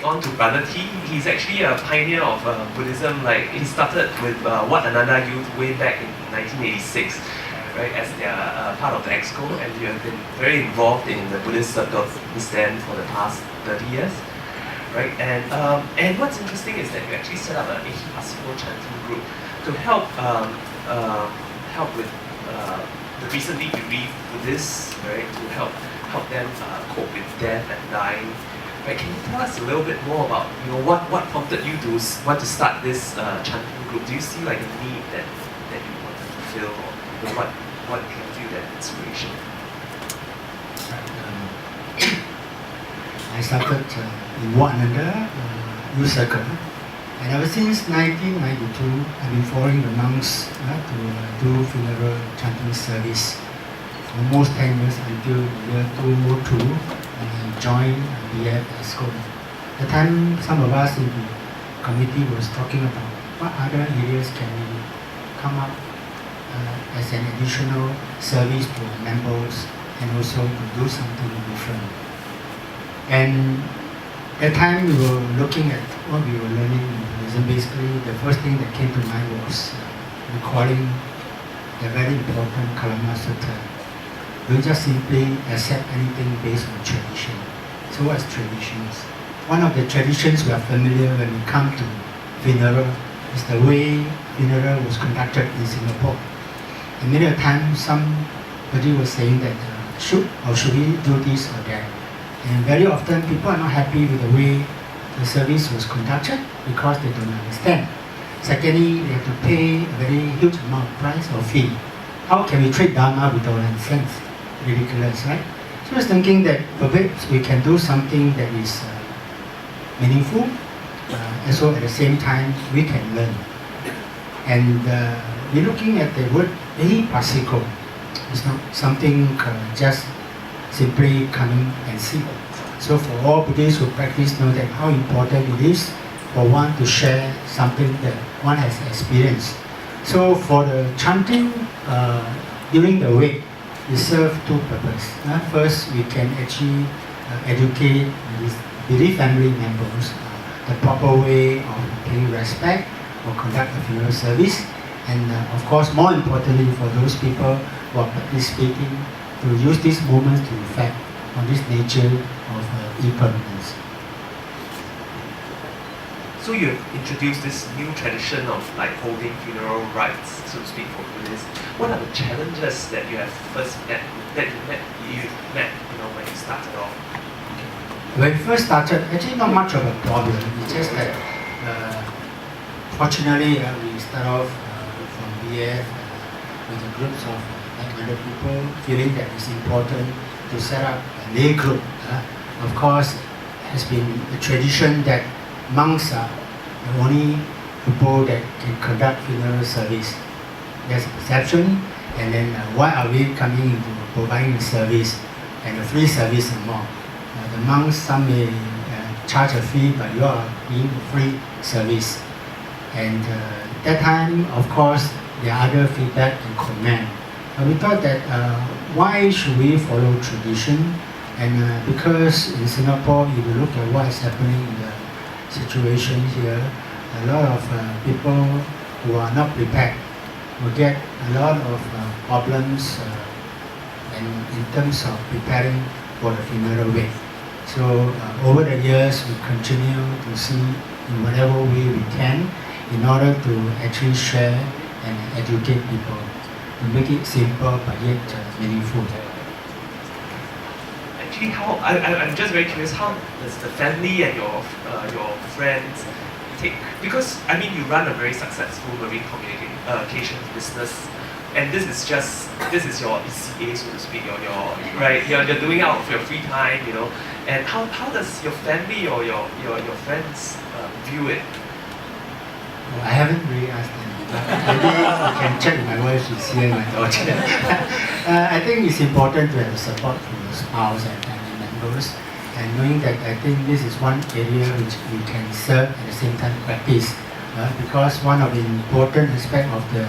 moving on to Brother T. He's actually a pioneer of Buddhism. Like he started with Wat Ananda Youth way back in 1986, right, as their part of the EXCO, and you have been very involved in the Buddhist circle since then for the past 30 years, right? And what's interesting is that you actually set up an Ehipassiko Chanting Group to help with the recently bereaved Buddhists, right? To help them cope with death and dying. Right? Can you tell us a little bit more about what prompted you to want to start this chanting group? Do you see like a need that you want to fulfill, or what gave you that inspiration? I started in Wat Ananda Youth Circle, and ever since 1992, I've been following the monks to do funeral chanting service for almost 10 years until the year 2002, when I joined BF EXCO. At the time, some of us in the committee was talking about what other areas can we come up as an additional service to members, and also to do something different. And at the time we were looking at what we were learning in Buddhism. Basically, the first thing that came to mind was recalling the very important Kalama Sutta. Don't just simply accept anything based on tradition. So what's traditions? One of the traditions we are familiar when we come to funeral is the way funeral was conducted in Singapore. And many a times somebody was saying that should we do this or that? And very often people are not happy with the way the service was conducted because they don't understand. Secondly, they have to pay a very huge amount of price or fee. How can we treat Dharma without any sense? Ridiculous, right? So I was thinking that perhaps we can do something that is meaningful, and so at the same time we can learn. And we're looking at the word Ehipassiko. It's not something just simply coming and see. So for all Buddhists who practice know that how important it is for one to share something that one has experienced. So for the chanting during the wake, it serves two purposes. First, we can actually educate these bereaved family members the proper way of paying respect or conduct a funeral service. And of course, more importantly, for those people who are participating, to use these moments to reflect on this nature of impermanence. So you have introduced this new tradition of like holding funeral rites, so to speak, for Buddhists. What are the challenges that you have first met when you started off? When we first started, actually not much of a problem. It's just that fortunately we start off from BF with the groups of other people feeling that it's important to set up a lay group. Of course, it has been a tradition that monks are the only people that can conduct funeral service. There's a perception, and then why are we coming into providing the service and the free service and more? The monks, some may charge a fee, but you are being free service. And that time, of course, there are other feedback and comment. We thought that why should we follow tradition? And because in Singapore, if you look at what is happening in the situation here, a lot of people who are not prepared will get a lot of problems and in terms of preparing for the funeral wake. So over the years, we continue to see in whatever way we can in order to actually share and educate people, to make it simple but yet meaningful. Actually, I'm just very curious, how does the family and your friends take, because I mean you run a very successful marine communication business, and this is your ECA, so to speak, you're doing it out of your free time, and how does your family or your friends view it? I haven't really asked them. Maybe you can check with my wife, she's here, my daughter. I think it's important to have support from your spouse and family members, and knowing that I think this is one area which we can serve at the same time practice, because one of the important aspects of the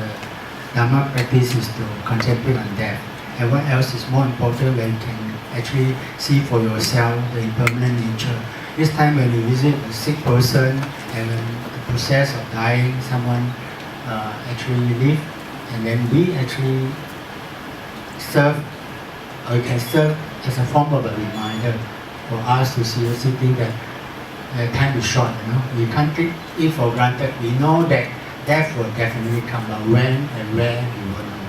Dharma practice is to concentrate on death, and what else is more important when you can actually see for yourself the impermanent nature. This time when you visit a sick person and when the process of dying, someone actually live, and then we actually serve, or you can serve as a form of a reminder for us to seriously think that time is short, we can't take it for granted. We know that death will definitely come, but when and where we won't know.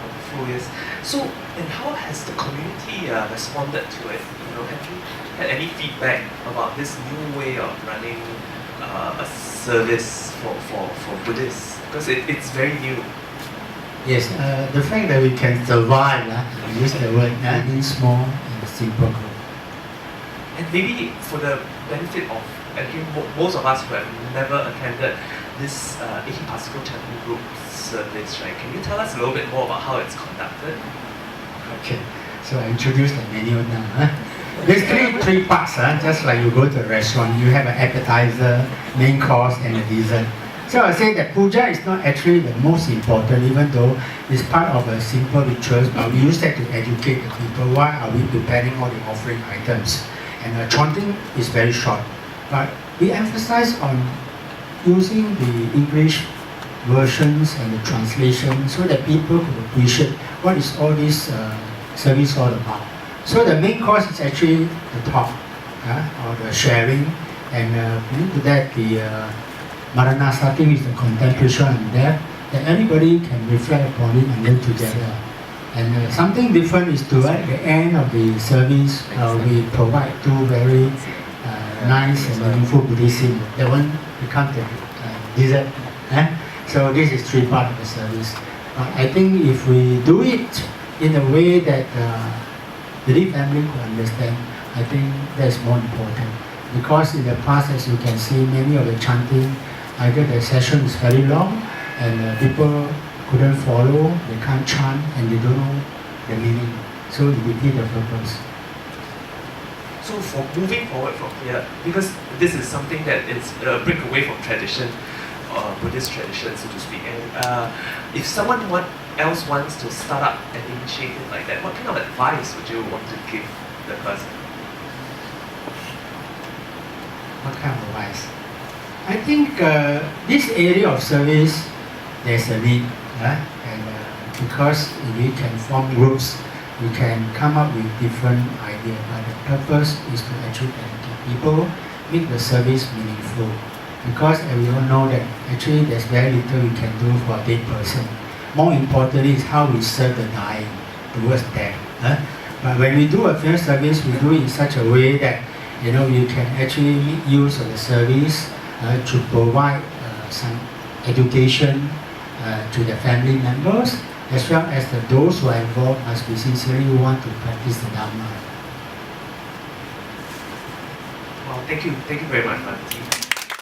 Wonderful, yes. So, and how has the community responded to it? Have you had any feedback about this new way of running a service for Buddhists? Because it's very new. Yes, the fact that we can survive, I use the word, in small and simple group. And maybe for the benefit of, again, most of us who have never attended this Ehipassiko Chanting Group service, right? Can you tell us a little bit more about how it's conducted? Okay, so I introduced the menu now. Basically, three parts, just like you go to a restaurant, you have an appetizer, main course, and a dessert. So I say that puja is not actually the most important, even though it's part of a simple rituals, but we use that to educate the people. Why are we preparing all the offering items? And chanting is very short, but we emphasize on using the English versions and the translation so that people could appreciate what is all this service all about. So the main course is actually the talk, or the sharing, and linked to that the Marana, starting with the contemplation and death, that everybody can reflect upon it and live together. And something different is to at the end of the service, we provide two very nice and meaningful Buddhist hymns. That one becomes the dessert. So this is three parts of the service. I think if we do it in a way that the family could understand, I think that's more important. Because in the past, as you can see, many of the chanting, either the session is very long and people couldn't follow, they can't chant, and they don't know the meaning. So it defeats the purpose. So for moving forward from here, because this is something that is a break away from tradition, Buddhist tradition, so to speak, and if someone else wants to start up an initiative like that, what kind of advice would you want to give the person? What kind of advice? I think this area of service, there's a need, and because we can form groups, we can come up with different ideas, but the purpose is to actually educate people, make the service meaningful. Because we all know that actually there's very little we can do for a dead person. More importantly is how we serve the dying towards death. But when we do a funeral service, we do it in such a way that you can actually make use of the service to provide some education to the family members, as well as those who are involved must be sincerely want to practice the Dharma. Well, thank you very much, Martin.